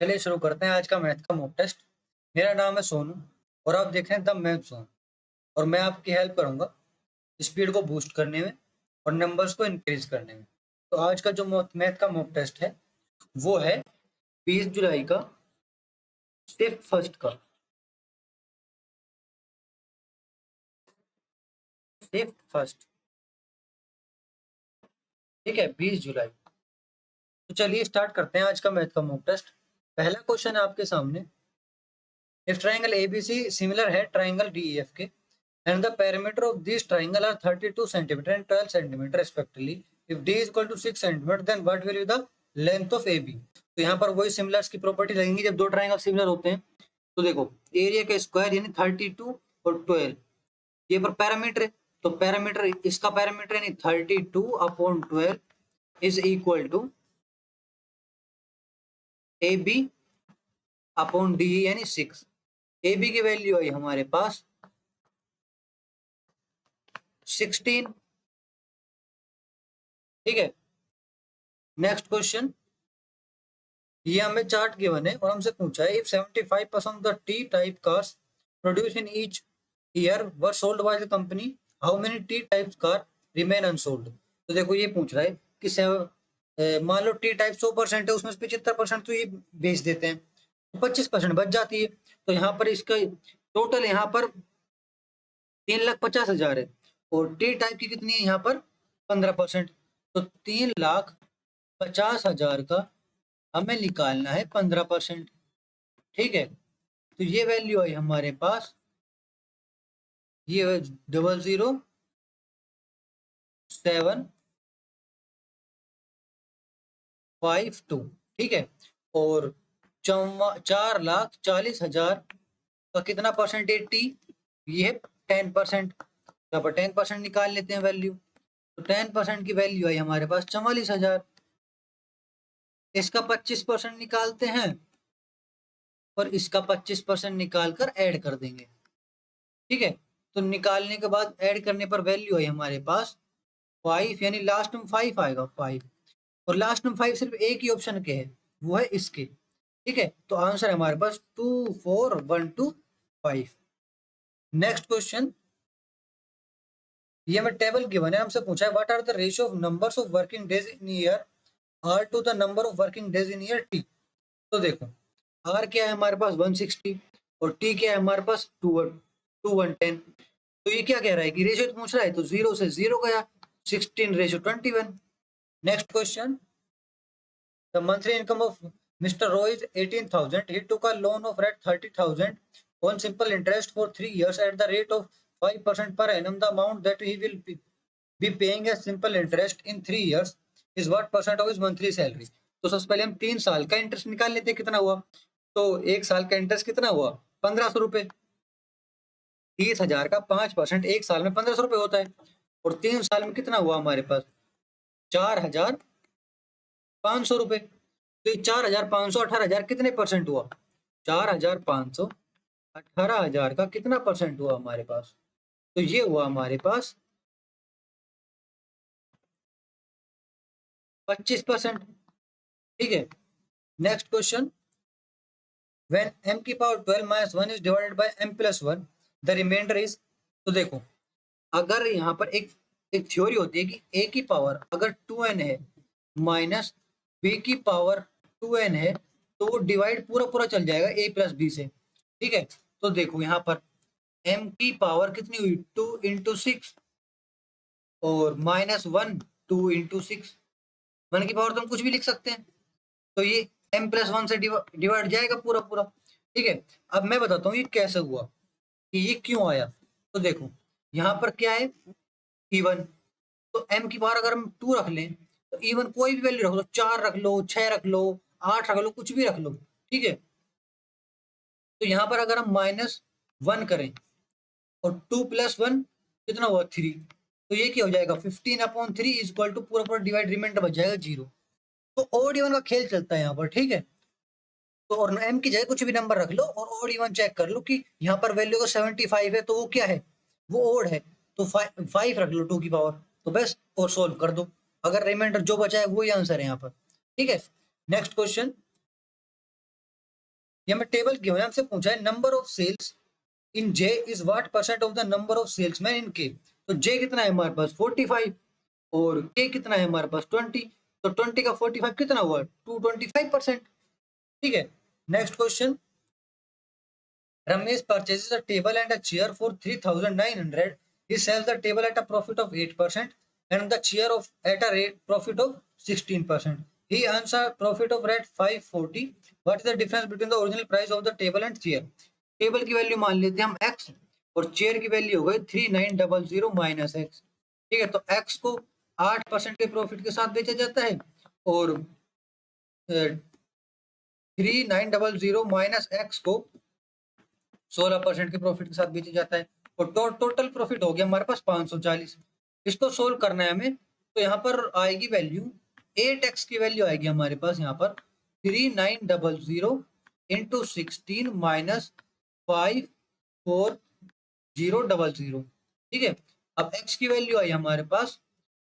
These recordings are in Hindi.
चलिए शुरू करते हैं आज का मैथ का मॉक टेस्ट। मेरा नाम है सोनू और आप देख रहे हैं द मैथ जोन। और मैं आपकी हेल्प करूंगा स्पीड को बूस्ट करने में और नंबर्स को इंक्रीज करने में। तो आज का जो मैथ का मॉक टेस्ट है वो है 20 जुलाई का शिफ्ट फर्स्ट का। शिफ्ट फर्स्ट, ठीक है, 20 जुलाई। तो चलिए स्टार्ट करते हैं आज का मैथ का मॉक टेस्ट। पहला क्वेश्चन है आपके सामने। इफ ट्राइंगल एबीसी सिमिलर है ट्राइंगल डीईएफ के and the perimeter of these triangle are 32 centimeter and 12 centimeter respectively. If d is equal to 6 centimeter, then what will be the length of AB? तो यहाँ पर वही सिमिलर्स की प्रॉपर्टी लगेंगी। जब दो ट्राइंगल सिमिलर होते हैं तो देखो एरिया का स्क्वायर यानी 32 और 12, ये पर पैरामीटर है तो पैरामीटर, इसका पैरामीटर यानी 32/12 is equal to AB upon D यानी 6। AB की वैल्यू आई हमारे पास 16, ठीक है। नेक्स्ट क्वेश्चन, ये हमें चार्ट गिवन है और हमसे पूछा है if 75% of the T type cars produce in each year were sold by the company, how many T type car remain unsold. तो देखो ये पूछ रहा है कि मान लो टी टाइप 100% है, उसमें से 75% तो ये बेच देते हैं तो 25% बच जाती है। तो यहाँ पर इसका टोटल यहाँ पर 3,50,000 है और टी टाइप की कितनी है यहाँ पर 15%, तो 3,50,000 का हमें निकालना है 15%, ठीक है। तो ये वैल्यू आई हमारे पास, ये 0,00752, ठीक है। और 4,40,000 का कितना परसेंटेज टी, ये है 10%। यहाँ पर 10% निकाल लेते हैं वैल्यू, तो 10% की वैल्यू आई हमारे पास 44,000। इसका 25% निकालते हैं और इसका 25% निकाल कर ऐड कर देंगे, ठीक है। तो निकालने के बाद ऐड करने पर वैल्यू है हमारे पास 5, यानी लास्ट में 5 आएगा 5, और लास्ट में 5 सिर्फ एक ही ऑप्शन के है, वो है इसके, ठीक है। तो आंसर है हमारे पास 24125। नेक्स्ट क्वेश्चन, ये हमें टेबल गिवन है, हमसे पूछा है what are the ratio of numbers of working days in year are to the number of working days in year T. तो देखो आर क्या है हमारे पास 160 और टी क्या है हमारे पास 2110। तो ये क्या कह रहा है कि रेशियो पूछ रहा है, तो 0 से 0 गया, 16:21। Next question, the monthly income of mister Roy is 18,000, he took a loan of at 30,000 on simple interest for 3 years at the rate of 5% per annum. The amount that he will be paying as simple interest in 3 years is what percent of his monthly salary? तो सबसे पहले हम 3 साल का इंटरेस्ट निकाल लेते हैं, कितना हुआ। तो 1 साल का इंटरेस्ट कितना हुआ 1,500 रुपए। 30,000 का 5% 1 साल में 1,500 रुपए होता है, और 3 साल में कितना हुआ हमारे पास 4,500 रुपए। तो ये 4,500 18,000 कितने परसेंट हुआ, 4,500 18,000 का कितना परसेंट हुआ हमारे पास, तो ये हुआ हमारे पास 25%, ठीक है। नेक्स्ट क्वेश्चन, व्हेन m की power 12 - 1 is divided by m + 1 the remainder is. तो देखो अगर यहाँ पर एक थ्योरी होती है कि a की पावर अगर 2n है माइनस b की पावर 2n है, तो वो डिवाइड पूरा पूरा चल जाएगा a + b से, ठीक है। तो देखो यहाँ पर m की पावर कितनी हुई 2 × 6 और -1 2 × 6, 1 की पावर तो हम कुछ भी लिख सकते हैं, तो ये m + 1 से डिवाइड जाएगा पूरा पूरा, ठीक है। अब मैं बताता हूँ ये कैसे हुआ कि ये क्यों आया। तो देखो यहाँ पर क्या है इवन, तो m की पावर अगर हम 2 रख लें तो इवन कोई भी वैल्यू रख लो, 4 रख लो, 6 रख लो, 8 रख लो, कुछ भी रख लो, ठीक है। तो यहाँ पर अगर हम -1 करें और 2 + 1 कितना हुआ 3, तो ये क्या हो जाएगा 15/3 इक्वल टू पूरा पूरा डिवाइड रिमाइंडर बच जाएगा 0। तो ऑड इवन का खेल चलता है यहाँ पर, ठीक है। तो और m की जगह कुछ भी नंबर रख लो और ऑड इवन चेक कर लो कि यहाँ पर वैल्यू का 75 है तो वो क्या है, वो ऑड है, तो 5 रख लो 2 की पावर, तो बस और सोल्व कर दो। अगर रिमाइंडर जो बचा है वही आंसर है यहाँ पर, ठीक है। नेक्स्ट क्वेश्चन, ये हमें टेबल गिवन है, हमसे पूछा है number of sales in J is what percent of the number of salesmen in K. तो जे कितना है हमारे पास 45 और के कितना है हमारे पास 20, तो 20 का 45 कितना हुआ 225%। ठीक है, next question, Ramesh purchases a table and a chair for 3,900. He sells the table at a profit of 8% and the chair of at a rate profit of 16%. He earns a profit of rate 540. What is the difference between the original price of the table and chair? Table की वैल्यू मान लेते हैं हम x और चेयर की वैल्यू हो गई 3900 माइनस एक्स। ठीक है, तो x को 8% के प्रॉफिट के साथ बेचा जाता है और 3900 माइनस एक्स को 16% के प्रॉफिट के साथ बेचा जाता है और टोटल प्रॉफिट हो गया हमारे पास 540। इसको सोल्व करना है हमें, तो यहाँ पर आएगी वैल्यू 8x की वैल्यू आएगी हमारे पास यहाँ पर 3900 इंटू 16 माइनस 54000। ठीक है, अब x की वैल्यू आई हमारे पास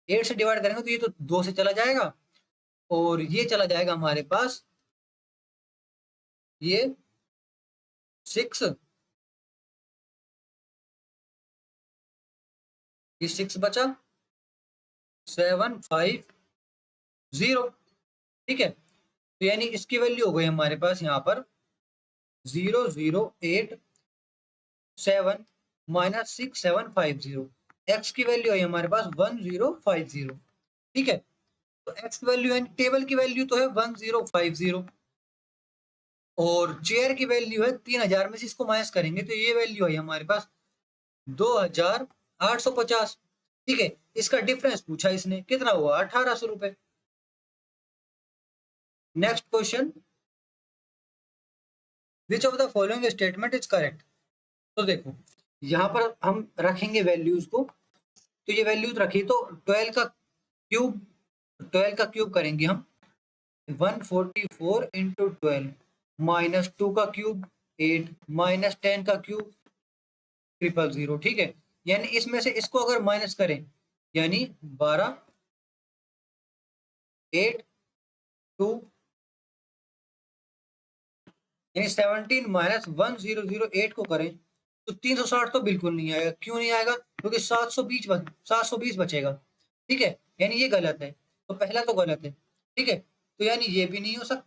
8 से डिवाइड करेंगे तो ये तो 2 से चला जाएगा और ये चला जाएगा हमारे पास ये 6, ये 6 बचा 750। ठीक है, तो यानी इसकी वैल्यू हो गई हमारे पास यहाँ पर 0087 माइनस 6750। एक्स की वैल्यू है हमारे पास 1050। ठीक है, तो एक्स की वैल्यू यानी टेबल की वैल्यू तो है 1050 और चेयर की वैल्यू है 3000 में से इसको माइनस करेंगे तो ये वैल्यू है हमारे पास 2850। ठीक है, इसका डिफरेंस पूछा इसने कितना हुआ 1800 रुपए। Next question, which of the following statement is correct. तो देखो यहाँ पर हम रखेंगे वैल्यूज को, तो ये वैल्यूज रखी तो 12 का क्यूब करेंगे हम 144 इंटू 12 माइनस 2 का क्यूब 8 माइनस 10 का क्यूब 000। ठीक है, यानी इसमें से इसको अगर माइनस करें यानी 12 8 2 यानी 17 माइनस 1008 को करें तो 360 तो बिल्कुल नहीं आएगा। क्यों नहीं आएगा, क्योंकि 720 बचेगा। ठीक है, यानी ये गलत है, तो पहला तो गलत है। ठीक है, तो यानी ये भी नहीं हो सकता,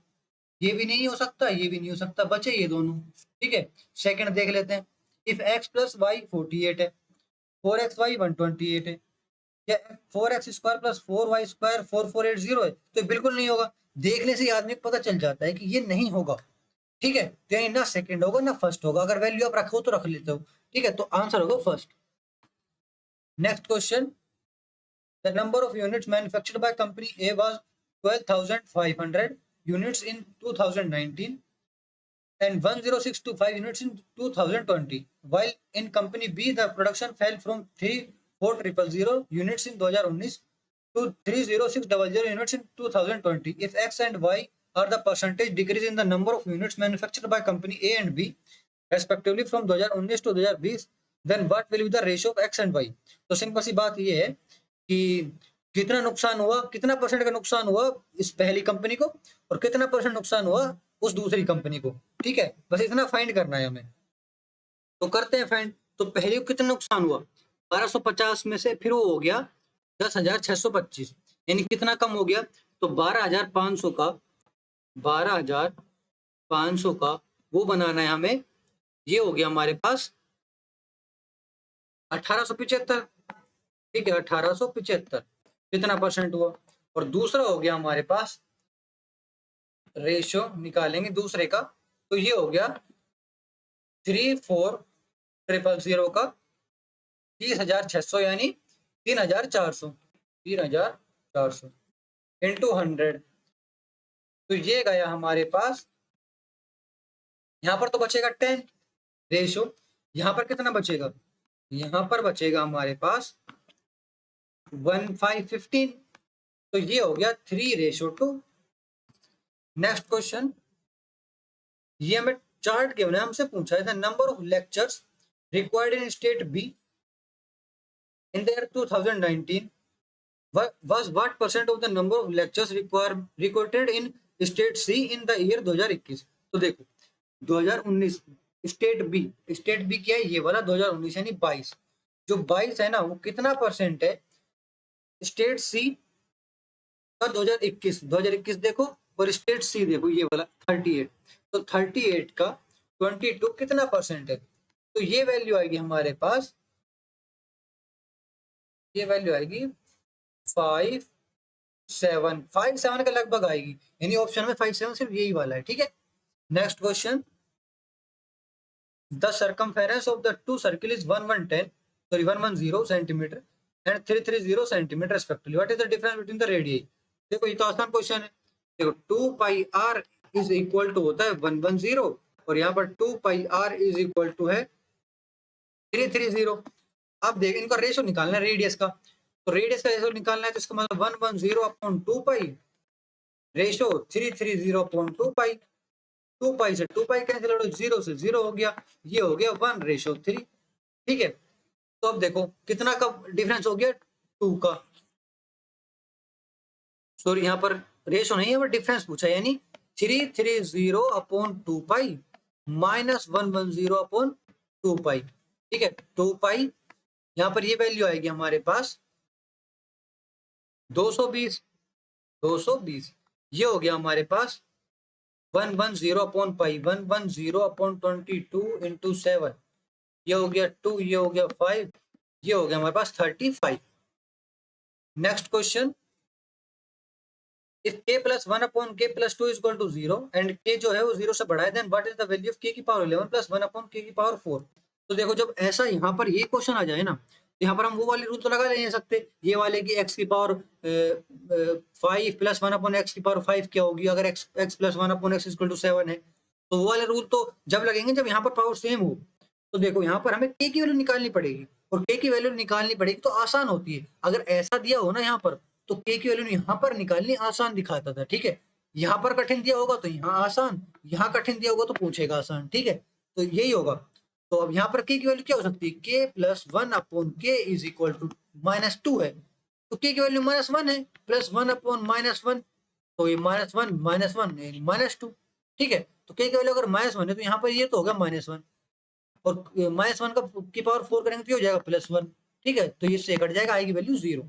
ये भी नहीं हो सकता, ये भी नहीं हो सकता, बचे ये दोनों। ठीक है, सेकंड देख लेते हैं, इफ x प्लस वाई 48 है 4xy 128 है या 4x square plus 4y square 4480 है, तो बिल्कुल नहीं होगा। देखने से आदमी को पता चल जाता है कि ये नहीं होगा। ठीक है, तो यानी ना सेकंड होगा ना फर्स्ट होगा, अगर वैल्यू आप रखो तो रख लेते हो। ठीक है, तो आंसर होगा first. Next question, the number of units manufactured by company A was 12500 units in 2019 and 10625 units in 2020, while in company B the production fell from 34000 units in 2019 to 30600 units in 2020. If X and Y are the percentage decrease in the number of units manufactured by company A and B respectively from 2019 to 2020, then what will be the ratio of X and Y? तो सिंपल सी बात ये है कि कितना नुकसान हुआ, कितना परसेंट का नुकसान हुआ इस पहली कंपनी को और कितना परसेंट नुकसान हुआ उस दूसरी कंपनी को। ठीक है, बस इतना फाइंड करना है हमें, तो करते हैं फाइंड। तो पहले को कितना नुकसान हुआ 1250 में से फिर वो हो गया 10,625, यानी कितना कम हो गया, तो 12,500 का 12,500 का वो बनाना है हमें, ये हो गया हमारे पास 1875। ठीक है, 1875 कितना परसेंट हुआ, और दूसरा हो गया हमारे पास रेशियो निकालेंगे दूसरे का, तो ये हो गया 34,000 का 30,600 यानी 3,400 इंटू 100, तो ये गया हमारे पास। यहाँ पर तो बचेगा 10 रेशियो, यहाँ पर कितना बचेगा, यहाँ पर बचेगा हमारे पास 1515, तो ये हो गया 3:2। नेक्स्ट क्वेश्चन, ये हमें चार्ट गिवन है, हमसे पूछा है the number of lectures required in state be in the year 2019 was what percent of the number of lectures required in state C in the year 2021। तो देखो 2019 स्टेट बी क्या है, ये वाला 2019 यानी 22। जो 22 है ना वो कितना परसेंट है स्टेट सी का 2021 देखो, और स्टेट सी देखो ये वाला 38। तो 38 का 22 कितना परसेंट है, तो ये वैल्यू आएगी हमारे पास, ये वैल्यू आएगी 57 के लगभग आएगी, यानी ऑप्शन में 57 सिर्फ यही वाला है। ठीक है, next question, the circumference of the two circle is 110 centimetre and 330 centimetre respectively, what is the difference between the radius. देखो ये तो आसान क्वेश्चन है। देखो 2 पाई r इज इक्वल टू होता है 110, और यहाँ पर 2 पाई r इज इक्वल टू है 330। अब देख इनका रेशो निकालना है रेडियस का, तो रेडियस का रेशो निकालना है, तो इसका मतलब 110 अपॉन 2 पाई रेशो 330 अपॉन 2 पाई, 2 पाई से 2 पाई कैंसिल हो, 0 से 0 हो गया, ये हो गया 1:3। ठीक है, तो अब देखो कितना का डिफरेंस हो गया, 2 का, सॉरी यहाँ पर रेशो नहीं है पर डिफरेंस पूछा, यानी 330 अपॉन 2 पाई माइनस 110 अपॉन 2 पाई। ठीक है, 2 पाई यहाँ पर ये वैल्यू आएगी हमारे पास 220, ये हो गया हमारे पास 110 अपॉन पाई, 110 अपॉन 22 इंटू 7, ये हो गया 2, ये हो गया 5, ये हो गया हमारे पास 35। Next question, if k plus 1 upon k plus 2 is equal to 0 and k जो है वो 0 से बड़ा है, then what is the value of k की पावर 11 plus 1 upon k की पावर 4। तो देखो जब ऐसा यहाँ पर ये क्वेश्चन आ जाए ना, तो यहाँ पर हम वो वाले रूल तो लगा नहीं सकते, ये वाले की x की पावर 5 प्लस 1 अपॉन x की पावर 5 क्या होगी, अगर x plus 1 upon x equal to 7 है, तो वो वाले रूल तो जब लगेंगे जब यहाँ पर पावर सेम हो। तो देखो यहाँ पर हमें k की वैल्यू निकालनी पड़ेगी, और k की वैल्यू निकालनी पड़ेगी तो आसान होती है। अगर ऐसा दिया हो ना यहाँ पर, तो k की वैल्यू यहाँ पर निकालनी आसान दिखाता था। ठीक है, यहाँ पर कठिन दिया होगा तो यहाँ आसान, यहाँ कठिन दिया होगा तो पूछेगा आसान। ठीक है, तो यही होगा। तो अब यहाँ पर k की वैल्यू क्या हो सकती है, k plus 1 upon k is equal to -2 है, तो k की वैल्यू -1 है, प्लस 1 अपॉन -1, तो ये -1 -2। ठीक है, तो k की वैल्यू अगर -1 है तो यहाँ पर ये तो होगा -1, और -1 का की पावर 4 करेंगे तो ये हो जाएगा +1। ठीक है, तो इससे कट जाएगा, आएगी value 0।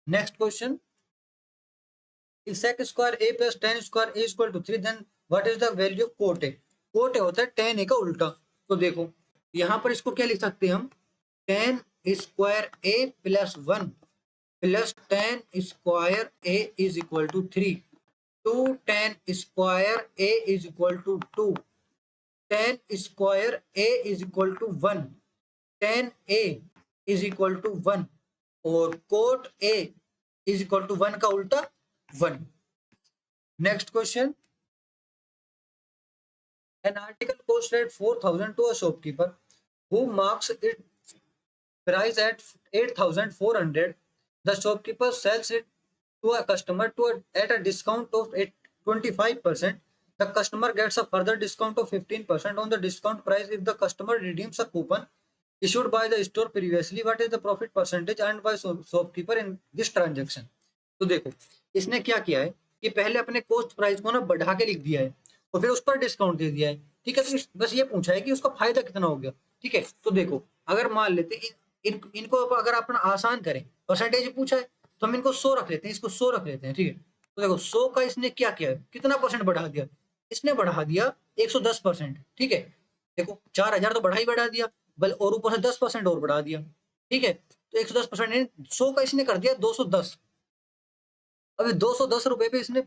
Next question, if sec square a plus tan square a is equal to 3, then what is the value of cot a। cot a होता है tan a का उल्टा। तो देखो यहाँ पर इसको क्या लिख सकते हैं हम, tan square a plus 1 plus tan square a is equal to 3, 2 tan square a is equal to 2, tan square a is equal to 1, tan a is equal to 1, और cot a is equal to 1 का उल्टा 1। Next question, an article cost at 4,000 to a shopkeeper who marks its price at 8,400, the shopkeeper sells it to a customer at a discount of 25%, the customer gets a further discount of 15% on the discount price if the customer redeems a coupon issued by the store previously, what is the profit percentage earned by shopkeeper in this transaction। तो देखो इसने क्या किया है कि पहले अपने कॉस्ट प्राइस को ना बढ़ा के लिख दिया है और फिर उस पर डिस्काउंट दे दिया है। ठीक है, तो बस ये पूछा है कि उसका फायदा कितना हो गया। ठीक है, तो देखो अगर मान लेते इनको अगर अपन आसान करें, परसेंटेज पूछा है तो हम इनको 100 रख लेते हैं, इसको 100 रख लेते हैं। ठीक है, तो देखो 100 का इसने क्या किया है, कितना परसेंट बढ़ा दिया, इसने बढ़ा दिया 110%। ठीक है, देखो 4000 तो बढ़ा ही बढ़ा दिया, बल और ऊपर से 10% और बढ़ा दिया। ठीक है, तो 110% 100 का इसने कर दिया 210। अभी 210 रुपए पे इसने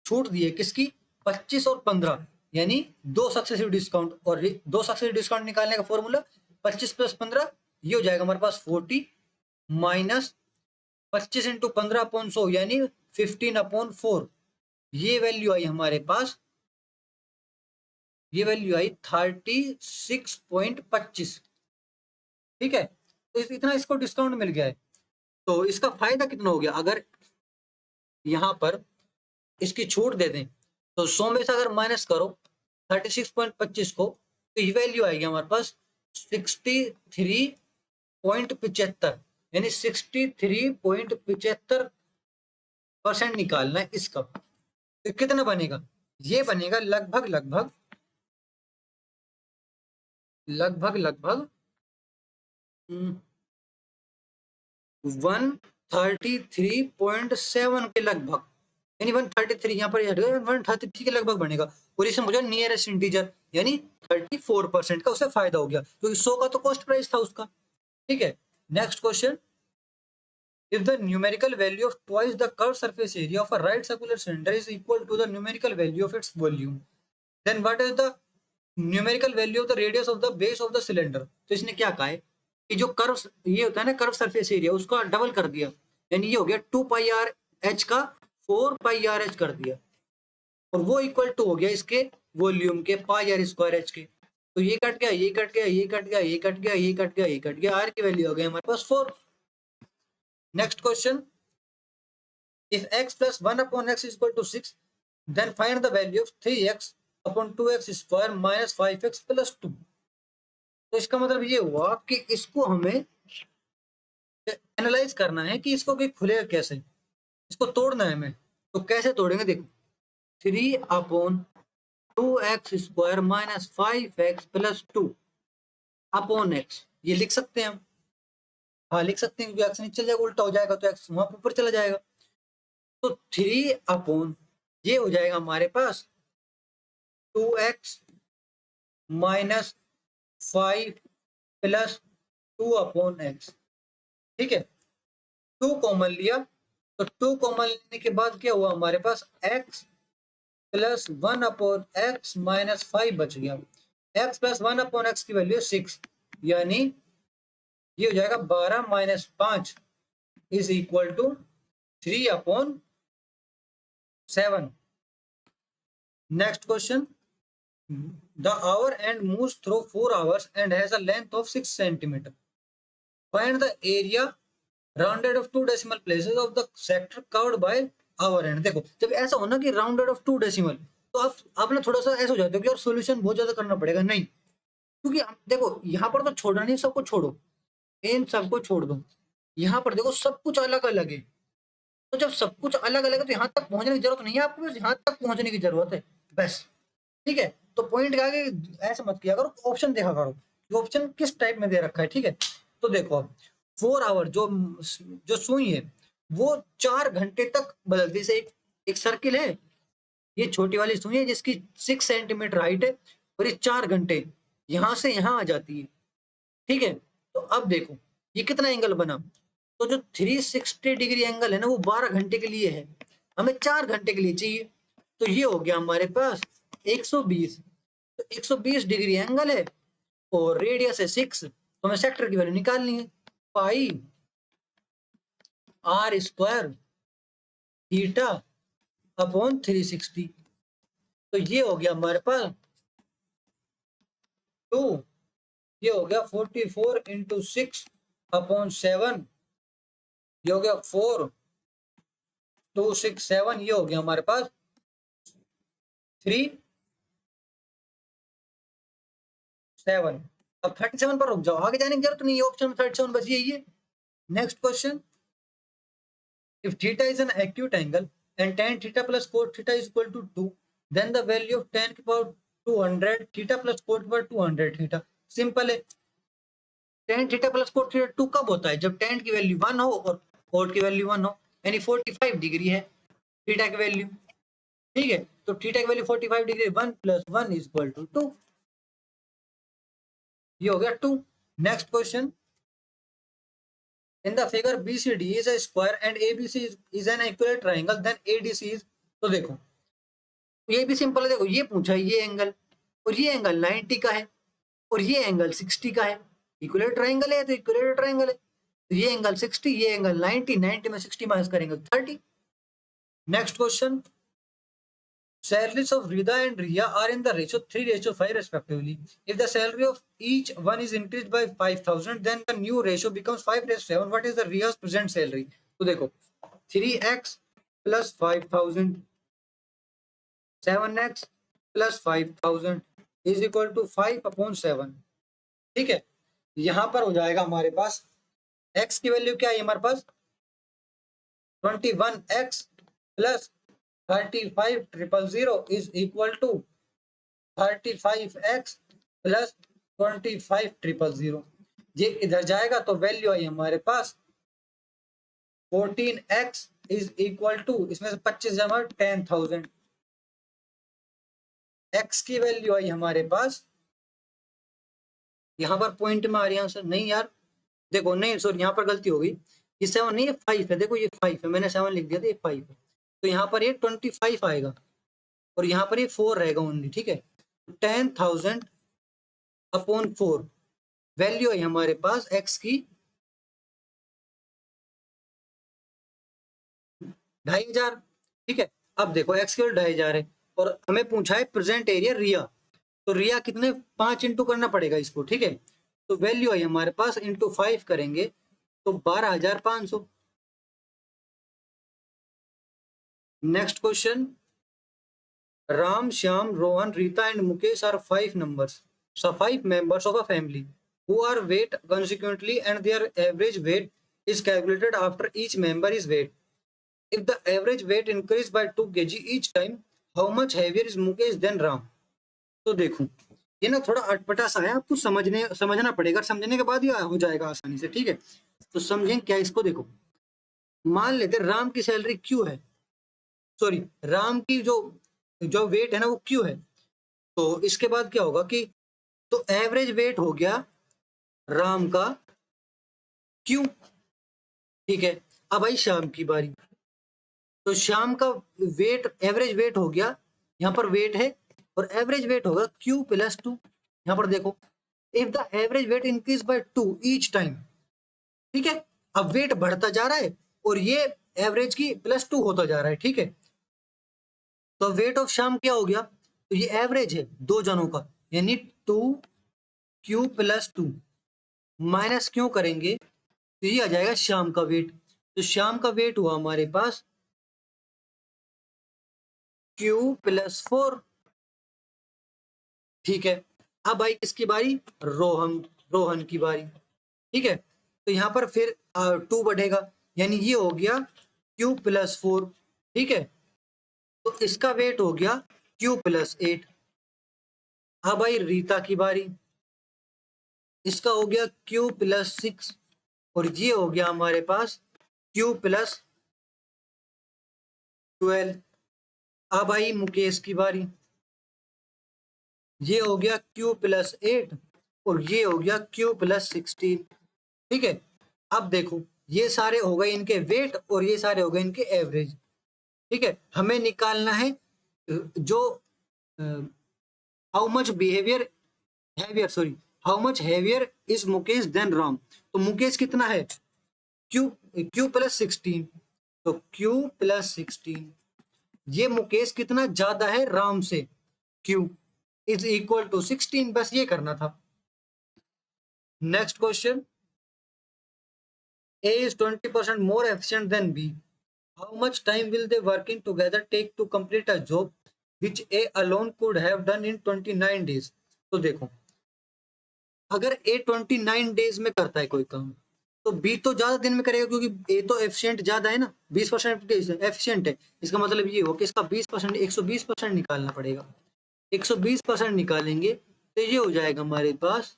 छूट दी है किसकी, 25 और 15, यानी 2 सक्सेसिव डिस्काउंट, और 2 सक्सेसिव डिस्काउंट निकालने का फॉर्मूला 25 प्लस 15, ये हो जाएगा हमारे पास 40 माइनस 25 इंटू 15 अपॉन 100 यानी 15 अपॉन 4, ये वैल्यू आई हमारे पास, ये वैल्यू आई 36.25। ठीक है, तो इतना इसको डिस्काउंट मिल गया है, तो इसका फायदा कितना हो गया, अगर यहाँ पर इसकी छूट दे दें तो 100 में से अगर माइनस करो 36.25 को, तो ये वैल्यू आएगी हमारे पास 63.75, यानी 63.75% निकालना है इसका। तो कितना बनेगा, ये बनेगा लगभग लगभग लगभग 133.7 के लगभग, यानी 133 यहाँ पर 133 के लगभग बनेगा। और इसमें मुझे नियरेस्ट इंटीजर यानी 34% का उसे फायदा हो गया, क्योंकि 100 का तो कॉस्ट प्राइस था उसका। ठीक है, next question, if the numerical value of twice the curved surface area of a right circular cylinder is equal to the numerical value of its volume, then what is the numerical value of the radius of the base of the cylinder? तो इसने क्या कहा है कि जो कर्व ये होता है ना कर्व सरफेस एरिया, उसका डबल कर दिया, यानी ये हो गया 2 पाई आर एच का 4 पाई आर एच कर दिया, और वो इक्वल टू हो गया इसके वॉल्यूम के पाई आर स्क्वायर एच के। तो ये कट गया, ये कट गया, ये कट गया, ये कट गया, ये कट गया, ये कट गया, आर की वैल्यू हो गई हमारे पास 4। Next question, if x plus 1 upon x is equal to 6, then find the value of 3x upon 2x square minus 5x plus 2। तो इसका मतलब ये हुआ कि इसको हमें एनालाइज करना है कि इसको कोई खुलेगा कैसे, इसको तोड़ना है हमें। तो कैसे तोड़ेंगे, देखो 3 upon 2x square minus 5x plus 2 upon x, ये लिख सकते हैं हम। हाँ लिख सकते हैं, क्योंकि x नीचे चल जाएगा, उल्टा हो जाएगा तो x वहां ऊपर चला जाएगा। तो 3 अपॉन ये हो जाएगा हमारे पास 2x minus 5 plus 2 upon x। ठीक है, 2 कॉमन लिया, तो 2 कॉमन लेने के बाद क्या हुआ हमारे पास x plus 1 upon x minus 5 बच गया। x प्लस 1 अपॉन x की वैल्यू 6, यानी ये हो जाएगा 12 minus 5 is equal to 3 upon 7। Next question, the hour end moves through 4 hours and has a length of 6 centimeter. Find the area rounded of 2 decimal places of the sector covered by hour end। देखो जब ऐसा होना कि rounded of 2 decimal, तो आप ना थोड़ा सा ऐसा हो जाता है कि और सॉल्यूशन बहुत ज्यादा करना पड़ेगा, नहीं, क्योंकि देखो यहाँ पर तो छोड़ना नहीं, सबको छोड़ो, इन सबको छोड़ दो, यहाँ पर देखो सब कुछ अलग अलग है। तो जब सब कुछ अलग अलग है तो यहाँ तक पहुंचने की जरूरत नहीं है आपको, बस यहाँ तक पहुंचने की जरूरत है बस। ठीक है, तो पॉइंट के आगे ऐसा मत किया करो, ऑप्शन देखा करो ऑप्शन किस टाइप में दे रखा है। ठीक है, तो देखो 4 आवर जो जो सुई है वो 4 घंटे तक बदलती है। एक सर्किल है, ये छोटी वाली सुई है जिसकी 6 सेंटीमीटर हाइट है, और ये 4 घंटे यहां से यहां आ जाती है। ठीक है, तो अब देखो ये कितना एंगल बना, तो जो 360 डिग्री एंगल है ना वो 12 घंटे के लिए है, हमें 4 घंटे के लिए चाहिए। तो ये हो गया हमारे पास 120। तो 120 डिग्री एंगल है और रेडियस है 6, तो हमें सेक्टर की वैल्यू निकालनी है, पाई आर स्क्वायर थीटा अपॉन 360। तो ये हो गया हमारे पास 2, ये हो गया 44 इंटू 6 अपॉन 7, ये हो गया 4 2 6 7, ये हो गया हमारे पास 3 7। अब 37 पर रुक जाओ, आगे जाने की जरूरत नहीं है, ऑप्शन में 37 बची है ये। Next question, if theta is an acute angle and tan theta plus cot theta is equal to 2, then the value of tan की पावर 200 theta plus cot की पावर 200 theta। सिंपल है, tan theta plus cot theta 2 कब होता है, जब tan की वैल्यू 1 हो और cot की वैल्यू 1 हो, यानी 45 डिग्री है थीटा की वैल्यू। ठीक है, तो थीटा की value 45 degree, 1 plus 1 is equal to 2, ये हो गया 2। Next question, in the figure BCD is a square and ABC is an equilateral triangle, then ADC is। तो देखो ये भी सिंपल है, देखो ये पूछा है, ये एंगल और ये एंगल 90 का है और ये एंगल 60 का है, इक्विलेटरल ट्रायंगल है तो इक्विलेटरल ट्रायंगल है। तो ये एंगल 60, ये एंगल 90, 90 में 60 माइनस करेंगे 30। Next question, salaries of Rida and Riya are in the ratio 3:5 respectively. If the salary of each one is increased by 5,000, then the new ratio becomes 5:7। What is the Riya's present salary? तो देखो 3x plus 5,000, 7x plus 5,000 is equal to 5 upon 7। ठीक है, यहां पर हो जाएगा हमारे पास x की वैल्यू क्या है हमारे पास 21x plus 35,000 is equal to 35x plus 25,000। ये इधर जाएगा तो वैल्यू आई हमारे पास 14x इज इक्वल टू, इसमें से 25 जमा 10,000। x की वैल्यू आई हमारे पास, यहाँ पर पॉइंट में आ रही है आंसर, नहीं यार देखो, नहीं सॉरी यहाँ पर गलती हो गई, ये 7 नहीं है 5 है, देखो ये 5 है, मैंने 7 लिख दिया था, ये 5 है, तो यहाँ पर ये 25 आएगा और यहाँ पर ये 4 रहेगा ओनली, ठीक है। 10,000 अपॉन 4 वैल्यू है हमारे पास x की 2,500, ठीक है। अब देखो x की 2,500 है और हमें पूछा है प्रेजेंट एरिया रिया, तो रिया कितने 5 इंटू करना पड़ेगा इसको, ठीक है। तो वैल्यू है हमारे पास इंटू 5 करेंगे तो 12,500। Next question, Ram, Shyam, Rohan, Rita and Mukesh are 5 numbers, so 5 members of a family who are weighed consequently and their average weight is calculated after each member is weighed. If the average weight increased by 2 kg each time, how much heavier is Mukesh than Ram? तो देखो ये ना थोड़ा अटपटा सा है, आपको समझना पड़ेगा, समझने के बाद ही हो जाएगा आसानी से, ठीक है। तो समझें क्या इसको, देखो मान लेते राम की सैलरी क्यों है, सॉरी राम की जो जो वेट है ना वो क्यों है, तो इसके बाद क्या होगा कि तो एवरेज वेट हो गया राम का क्यों, ठीक है। अब आई शाम की बारी, तो शाम का वेट एवरेज वेट हो गया, यहाँ पर वेट है और एवरेज वेट होगा Q प्लस 2। यहाँ पर देखो if the average weight increase by 2 each time, ठीक है। अब वेट बढ़ता जा रहा है और ये एवरेज की प्लस 2 होता जा रहा है, ठीक है। तो वेट ऑफ शाम क्या हो गया, तो ये एवरेज है दो जनों का, यानी 2Q प्लस 2 माइनस क्यों करेंगे तो ये आ जाएगा शाम का वेट, तो शाम का वेट हुआ हमारे पास Q प्लस 4, ठीक है। अब आई किसकी बारी, रोहन की बारी, ठीक है। तो यहाँ पर फिर 2 बढ़ेगा, यानी ये हो गया Q प्लस 4, ठीक है। तो इसका वेट हो गया Q प्लस 8। अब आई रीता की बारी, इसका हो गया Q प्लस 6 और ये हो गया हमारे पास Q प्लस 12। अब आई मुकेश की बारी, ये हो गया Q प्लस 8 और ये हो गया Q प्लस 16, ठीक है। अब देखो ये सारे हो गए इनके वेट और ये सारे हो गए इनके एवरेज, ठीक है। हमें निकालना है जो how much behaviour heavier, sorry how much heavier is Mukesh than Ram, तो मुकेश कितना है Q प्लस 16, तो Q प्लस 16, ये मुकेश कितना ज्यादा है राम से, Q इज इक्वल टू 16, बस ये करना था। Next question, A is 20% more efficient than B. How much time will they working together take to complete a job which A alone could have done in 29 days? तो देखो अगर A 29 डेज में करता है कोई काम तो B तो ज्यादा दिन में करेगा, क्योंकि A तो एफिशिएंट ज्यादा है ना, 20% एफिशिएंट है, इसका मतलब ये हो कि इसका 20% 120% निकालना पड़ेगा, 120% निकालेंगे तो ये हो जाएगा हमारे पास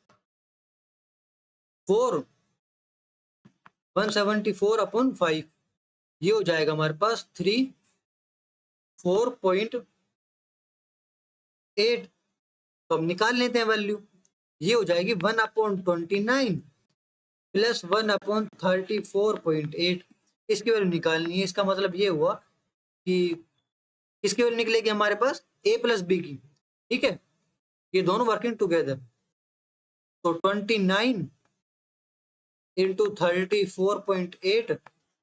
174 अपॉन 5, ये हो जाएगा हमारे पास 4.8। तो हम निकाल लेते हैं वैल्यू, ये हो जाएगी 1/29 प्लस 1/34.8, इसकी वैल्यू निकालनी है। इसका मतलब ये हुआ कि इसकी वैल्यू निकलेगी हमारे पास A प्लस बी की, ठीक है, ये दोनों वर्किंग टुगेदर, तो 29 इंटू 34.8,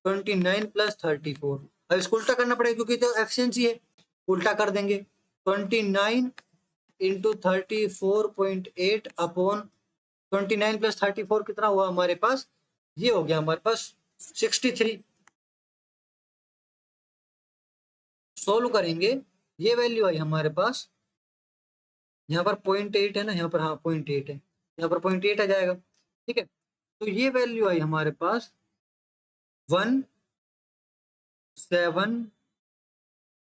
29 प्लस 34, अब इसको उल्टा करना पड़ेगा क्योंकि तो एफिशिएंसी है, उल्टा कर देंगे 29 इंटू 34.8 अपॉन 29 प्लस 34 कितना हुआ हमारे पास, ये हो गया हमारे पास 63। सोल्व करेंगे, ये वैल्यू आई हमारे पास, यहाँ पर 0.8 है ना, यहाँ पर हाँ 0.8 है, यहाँ पर 0.8 आ जाएगा, ठीक है। तो ये वैल्यू आई हमारे पास 1.7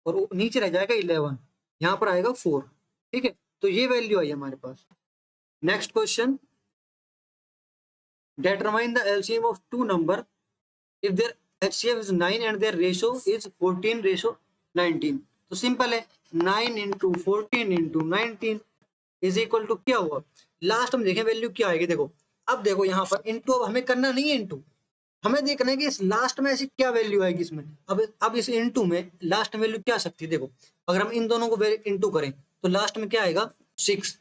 और नीचे रह जाएगा 11, यहाँ पर आएगा 4, ठीक है। तो ये वैल्यू आई हमारे पास, next question, determine the LCM of two number if their HCF is 9 and their ratio is 14:19। तो सिंपल है, 9 into 14 into 19 is equal to क्या हुआ, लास्ट में देखें वैल्यू क्या आएगी। देखो अब देखो यहाँ पर इंटू, अब हमें करना नहीं है इंटू, हमें देखना है कि इस लास्ट में ऐसी क्या वैल्यू आएगी इसमें। अब इस इंटू में लास्ट में वैल्यू क्या आ सकती है। देखो अगर हम इन दोनों को इंटू करें तो लास्ट में क्या आएगा 6,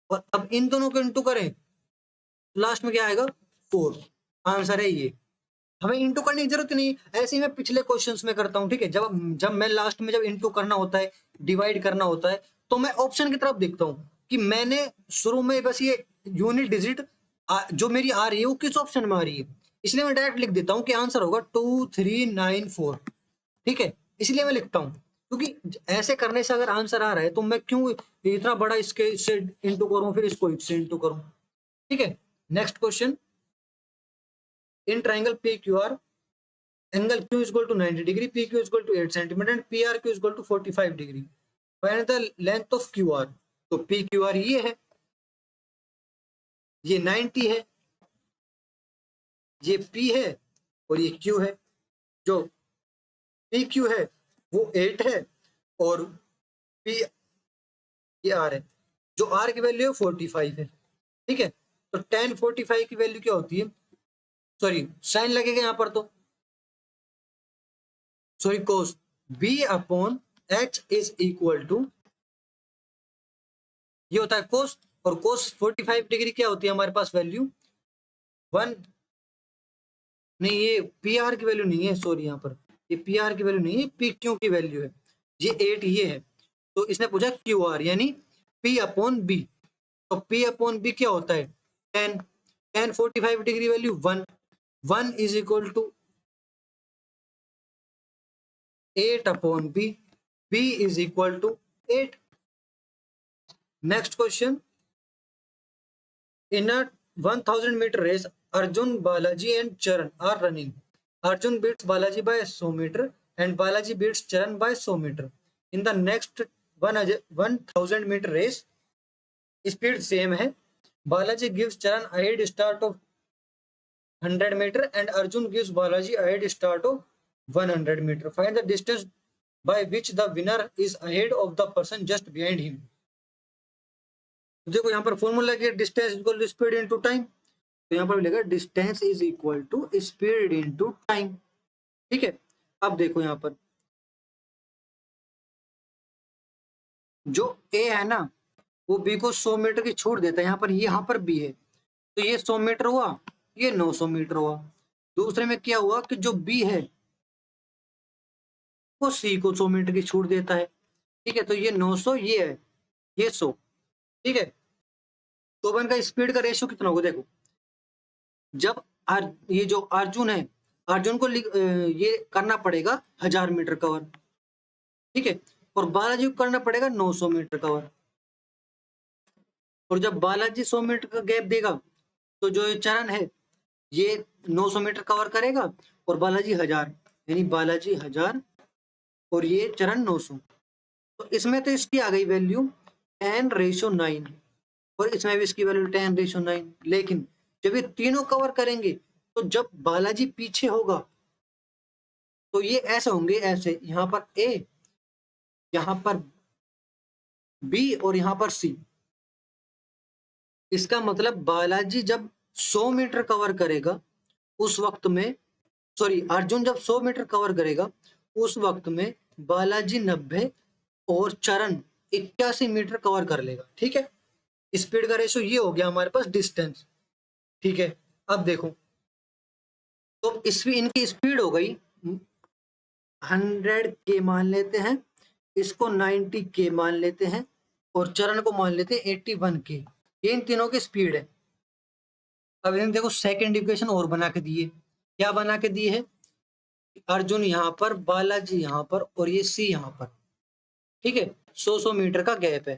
और अब इन दोनों को इंटू करें तो लास्ट में क्या आएगा 4। आंसर है ये, हमें इंटू करने की जरूरत नहीं। ऐसे ही मैं पिछले क्वेश्चंस में करता हूँ, ठीक है। जब मैं लास्ट में जब इंटू करना होता है, डिवाइड करना होता है, तो मैं ऑप्शन की तरफ देखता हूँ कि मैंने शुरू में बस ये यूनिट डिजिट जो मेरी आ रही है वो किस ऑप्शन में आ रही है, इसलिए मैं डायरेक्ट लिख देता हूँ कि आंसर होगा 2394। ठीक है, इसलिए मैं लिखता हूँ, क्योंकि ऐसे करने से अगर आंसर आ रहा है तो मैं क्यों इतना बड़ा इससे इंटू करूँ, फिर इसको इससे इंटू करूँ। ठीक है, next question, in triangle PQR, angle Q is equal to 90 degree, PQ is equal to 8 centimeter and PRQ is equal to 45 degree. Find the length of QR। तो PQR ये है, ये 90 है, ये P है और ये Q है। जो PQ है वो 8 है और P ये R है। जो R की वैल्यू है 45 है। ठीक है, तो tan 45 की वैल्यू क्या होती है, सॉरी साइन लगेगा यहाँ पर, तो sorry cos B upon H is equal to, ये होता है cos, और cos 45 डिग्री क्या होती है हमारे पास वैल्यू 1, नहीं ये पी आर की वैल्यू नहीं है, सॉरी यहाँ पर ये पी आर की वैल्यू नहीं है, पी क्यू की वैल्यू है, ये 8 ये है। तो इसने पूछा क्यू आर यानी पी अपॉन बी, तो पी अपॉन बी क्या होता है 10, tan 45 degree value 1, 1 is equal to 8 upon B, B is equal to 8। Next question, in a 1000 meter race, Arjun, Balaji and Charan are running. Arjun beats Balaji by 100 meter and Balaji beats Charan by 100 meter. In the next 1000 meter race, speed same है। Balaji gives Charan a head start of 100 meter and Arjun gives Balaji a head start of 100 meter. Find the distance by which the winner is ahead of the person just behind him। देखो यहाँ पर फॉर्मूला क्या, distance equal to speed into time, तो यहाँ पर मिलेगा distance is equal to speed into time. ठीक है, अब देखो यहाँ पर जो ए है ना वो बी को 100 मीटर की छूट देता है, यहाँ पर बी है तो ये 100 मीटर हुआ, ये 900 मीटर हुआ। दूसरे में क्या हुआ कि जो बी है वो सी को 100 मीटर की छूट देता है। ठीक है, तो ये 900 ये है, ये 100। ठीक है, तो अपन का स्पीड का रेशियो कितना होगा, देखो जब ये जो अर्जुन है, अर्जुन को ये करना पड़ेगा 1000 मीटर कवर। ठीक है, और बालाजी को करना पड़ेगा 900 मीटर कवर। और जब बालाजी 100 मीटर का गैप देगा तो जो ये चरण है ये 900 मीटर कवर करेगा और बालाजी 1000, यानी बालाजी 1000 और ये चरण 900। तो इसमें तो इसकी आ गई वैल्यू 10:9 और इसमें भी इसकी वैल्यू 10:9। लेकिन जब ये तीनों कवर करेंगे तो जब बालाजी पीछे होगा तो ये ऐसे होंगे, ऐसे यहाँ पर ए, यहाँ पर बी और यहाँ पर सी। इसका मतलब बालाजी जब 100 मीटर कवर करेगा उस वक्त में, सॉरी अर्जुन जब 100 मीटर कवर करेगा उस वक्त में बालाजी 90 और चरण 81 मीटर कवर कर लेगा। ठीक है, स्पीड का रेशो ये हो गया हमारे पास डिस्टेंस। ठीक है, अब देखो तो इनकी स्पीड हो गई 100 के मान लेते हैं, इसको 90 के मान लेते हैं और चरण को मान लेते हैं 81 के। ये इन तीनों की स्पीड है। अब इन्हें देखो सेकंड इक्वेशन और बना के दिए, क्या बना के दिए है, अर्जुन यहाँ पर, बालाजी यहाँ पर और ये सी यहाँ पर। ठीक है, 100 मीटर का गैप है।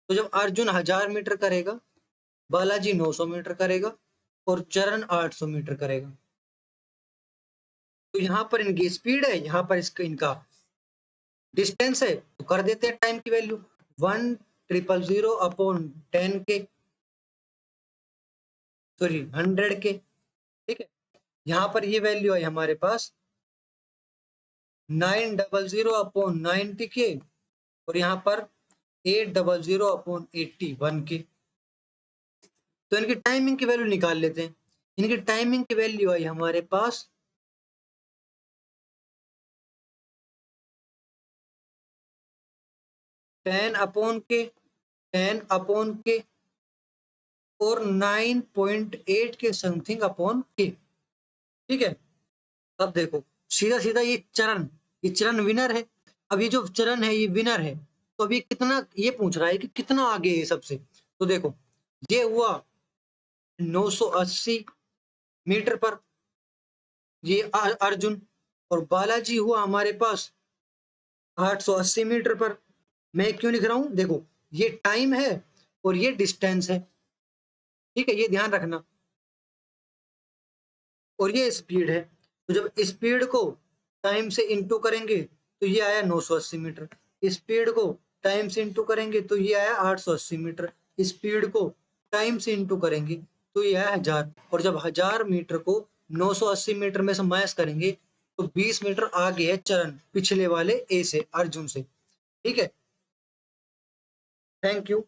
तो जब अर्जुन 1000 मीटर करेगा, बालाजी 900 मीटर करेगा और चरण 800 मीटर करेगा। तो यहाँ पर इनकी स्पीड है, यहाँ पर इनका डिस्टेंस है, तो कर देते हैं टाइम की वैल्यू 1 000 अपॉन 10 के, सॉरी 100 के, ठीक है। यहाँ पर ये वैल्यू है हमारे पास 900 अपॉन 90 के, और यहाँ पर 800 अपॉन 81 के। तो इनकी टाइमिंग की वैल्यू निकाल लेते हैं। इनकी टाइमिंग की वैल्यू आई हमारे पास 10 अपॉन के, 10 अपॉन के और 9.8 के समथिंग अपॉन के, ठीक है। अब देखो सीधा सीधा ये चरण विनर है। अब ये जो चरण है ये विनर है, तो अभी कितना ये पूछ रहा है कि कितना आगे है सबसे। तो देखो ये हुआ 980 मीटर पर, ये अर्जुन, और बालाजी हुआ हमारे पास 880 मीटर पर। मैं क्यों लिख रहा हूं, देखो ये टाइम है और ये डिस्टेंस है, ठीक है, ये ध्यान रखना, और ये स्पीड है। तो जब स्पीड को टाइम से इंटू करेंगे तो ये आया 980 मीटर, स्पीड को टाइम से इंटू करेंगे तो ये आया 880 मीटर, स्पीड को टाइम से इंटू करेंगे तो ये आया 1000, और जब 1000 मीटर को 980 मीटर में से माइनस करेंगे तो 20 मीटर आगे है चरण पिछले वाले ए से, अर्जुन से, ठीक है। Thank you.